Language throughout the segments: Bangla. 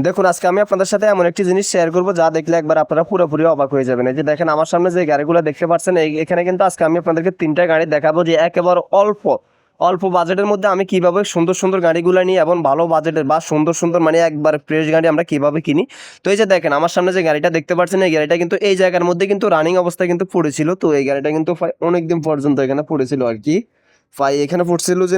দেখুন আজকে আমি আপনাদের সাথে এমন একটি জিনিস শেয়ার করব যা দেখলে একবার আপনারা পুরোপুরি অবাক হয়ে যাবেন। এই যে দেখেন আমার সামনে যে গাড়িগুলো দেখতে পাচ্ছেন, এখানে কিন্তু আজকে আমি আপনাদেরকে তিনটা গাড়ি দেখাবো যে একেবারে অল্প অল্প বাজেটের মধ্যে আমি কিভাবে সুন্দর সুন্দর গাড়িগুলো নিই এবং ভালো বাজেটের বা সুন্দর সুন্দর মানে একবার ফ্রেশ গাড়ি আমরা কিভাবে কিনি। তো এই যে দেখেন আমার সামনে যে গাড়িটা দেখতে পাচ্ছেন, এই গাড়িটা কিন্তু এই জায়গার মধ্যে কিন্তু রানিং অবস্থায় কিন্তু পড়েছিল। তো এই গাড়িটা কিন্তু অনেকদিন পর্যন্ত এখানে পড়েছিল আর কি। এখানে পড়ছিল যে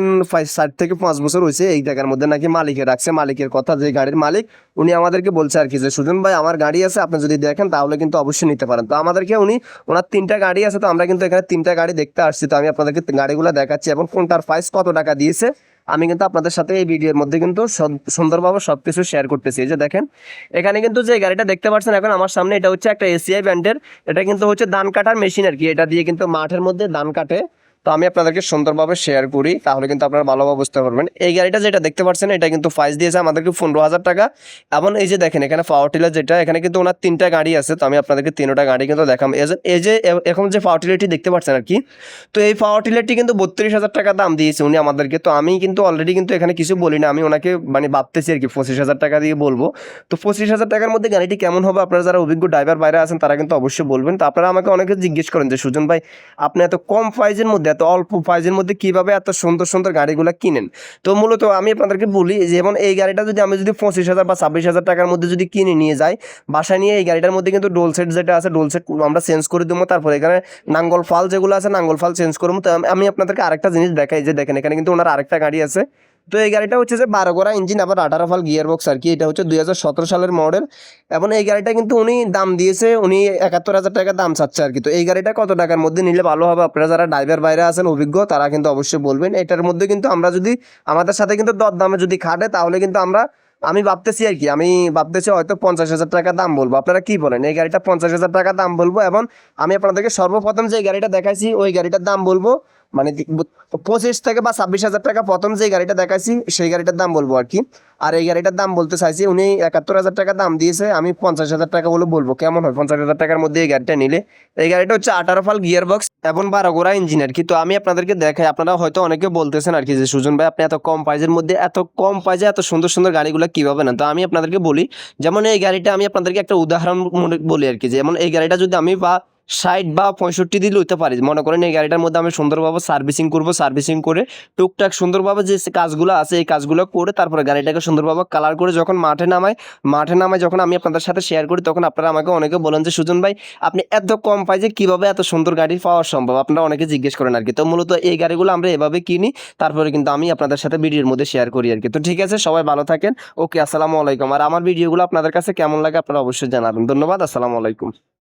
4 থেকে 5 বছর হয়েছে। এই জায়গার মধ্যে নাকি মালিকের রাখছে, মালিকের কথা, যে গাড়ির মালিক উনি আমাদেরকে বলছে আর কি যে সুজন ভাই আমার গাড়ি আছে, আপনি যদি দেখেন তাহলে কিন্তু অবশ্যই নিতে পারেন। তো আমাদেরকে ওনার তিনটা গাড়ি আছে, তো আমরা কিন্তু এখানে তিনটা গাড়ি দেখতে আসছি। তো আমি আপনাদেরকে গাড়িগুলো দেখাচ্ছি এবং কোনটার প্রাইস কত টাকা দিয়েছে আমি কিন্তু আপনাদের সাথে এই ভিডিওর মধ্যে কিন্তু সুন্দরভাবে সবকিছু শেয়ার করতেছি। এই যে দেখেন এখানে কিন্তু যে গাড়িটা দেখতে পাচ্ছেন এখন আমার সামনে, এটা হচ্ছে একটা এসিআই ব্র্যান্ডের। এটা কিন্তু হচ্ছে ধান কাটার মেশিন আর কি, এটা দিয়ে কিন্তু মাঠের মধ্যে ধান কাটে। তো আমি আপনাদেরকে সুন্দরভাবে শেয়ার করি, তাহলে কিন্তু আপনারা ভালোভাবে বুঝতে পারবেন। এই গাড়িটা যেটা দেখতে পাচ্ছেন এটা কিন্তু প্রাইস দিয়েছে আমাদেরকে 15,000 টাকা। এবং এই যে দেখেন এখানে পাওয়ার টিলার যেটা, এখানে কিন্তু ওনার তিনটা গাড়ি আছে। তো আমি আপনাদেরকে তিনটা গাড়ি কিন্তু দেখাম। এই যে এখন যে পাওয়ার টিলারটি দেখতে পাচ্ছেন আর কি, তো এই পাওয়ার টিলারটি কিন্তু 32,000 টাকা দাম দিয়েছে উনি আমাদেরকে। তো আমি কিন্তু অলরেডি কিন্তু এখানে কিছু বলি না, আমি ওনাকে মানে ভাবতেছি আর কি 25,000 টাকা দিয়ে বলবো। তো 25,000 টাকার মধ্যে গাড়িটি কেমন হবে, আপনারা যারা অভিজ্ঞ ড্রাইভার বাইরে আছেন তারা কিন্তু অবশ্যই বলবেন। তো আপনারা আমাকে অনেকে জিজ্ঞেস করেন যে সুজন ভাই আপনি এত কম প্রাইজের মধ্যে, এত অল্প প্রাইজের মধ্যে কিভাবে এত সুন্দর সুন্দর গাড়িগুলো কিনেন। তো মূলত আমি আপনাদেরকে বলি, যেমন এই গাড়িটা যদি আমি যদি 25,000 বা 26,000 টাকার মধ্যে যদি কিনে নিয়ে যাই বাসায় নিয়ে, এই গাড়িটার মধ্যে কিন্তু ডোল সেট যেটা আছে, ডোল সেট আমরা চেঞ্জ করে দেবো। তারপরে এখানে নাঙ্গল ফাল যেগুলো আছে, নাঙ্গল ফাল চেঞ্জ করবো। তো আমি আপনাদেরকে আরেকটা জিনিস দেখাই, যে দেখেন এখানে কিন্তু ওনার আরেকটা গাড়ি আছে। তো এই গাড়িটা হচ্ছে যে 12 গড়া ইঞ্জিন, আবার 18 ফাল গিয়ার বক্স আর কি। এটা হচ্ছে 2017 সালের মডেল। এবং এই গাড়িটা কিন্তু উনি দাম দিয়েছে, উনি 71,000 টাকা দাম চাচ্ছে আর কি। তো এই গাড়িটা কত টাকার মধ্যে নিলে ভালো হবে, আপনারা যারা ড্রাইভার বাইরে আছেন অভিজ্ঞ তারা কিন্তু অবশ্যই বলবেন। এটার মধ্যে কিন্তু আমরা যদি আমাদের সাথে কিন্তু দর দামে যদি খাটে তাহলে কিন্তু আমি ভাবতেছি আর কি, আমি ভাবতেছি হয়তো 50,000 টাকা দাম বলবো। আপনারা কি বলেন? এই গাড়িটা 50,000 টাকা দাম বলবো এবং আমি আপনাদেরকে সর্বপ্রথম যে গাড়িটা দেখাইছি ওই গাড়িটার দাম বলবো, মানে 25 থেকে বা 26,000 টাকা প্রথম যে গাড়িটা দেখাইছি সেই গাড়িটার দাম বলবো আর কি। আর এই গাড়িটার দাম বলতে চাইছি, উনি 71,000 টাকা দাম দিয়েছে, আমি 50,000 টাকা বলে বলবো। কেমন হয় 50,000 টাকার মধ্যে এই গাড়িটা নিলে? এই গাড়িটা হচ্ছে 18 ফাল গিয়ার বক্স এবং 12 গোড়া ইঞ্জিন আর কি। তো আমি আপনাদেরকে দেখাই, আপনারা হয়তো অনেকে বলতেছেন আর কি যে সুজন ভাই আপনি এত কম প্রাইজের মধ্যে, এত কম প্রাইজে এত সুন্দর সুন্দর গাড়িগুলো কিভাবে নেন। তো আমি আপনাদেরকে বলি, যেমন এই গাড়িটা আমি আপনাদেরকে একটা উদাহরণ বলি আর কি। যেমন এই গাড়িটা যদি আমি 60 বা 65 দিয়ে লইতে পারি, মনে করেন এই গাড়িটার মধ্যে আমি সুন্দরভাবে সার্ভিসিং করব, সার্ভিসিং করে টুকটাক সুন্দরভাবে যে কাজগুলো আছে এই কাজগুলো করে তারপরে গাড়িটাকে সুন্দরভাবে কালার করে যখন মাঠে নামাই যখন আমি আপনাদের সাথে শেয়ার করি, তখন আপনারা আমাকে অনেকে বলেন যে সুজন ভাই আপনি এত কম প্রাইজে কিভাবে এত সুন্দর গাড়ি পাওয়া সম্ভব, আপনারা অনেকে জিজ্ঞেস করেন আর কি। তো মূলত এই গাড়িগুলো আমরা এভাবে কিনি, তারপরে কিন্তু আমি আপনাদের সাথে ভিডিওর মধ্যে শেয়ার করি আর কি। তো ঠিক আছে, সবাই ভালো থাকেন। ওকে, আসসালামু আলাইকুম। আর আমার ভিডিওগুলো আপনাদের কাছে কেমন লাগে আপনারা অবশ্যই জানাবেন। ধন্যবাদ, আসসালামু আলাইকুম।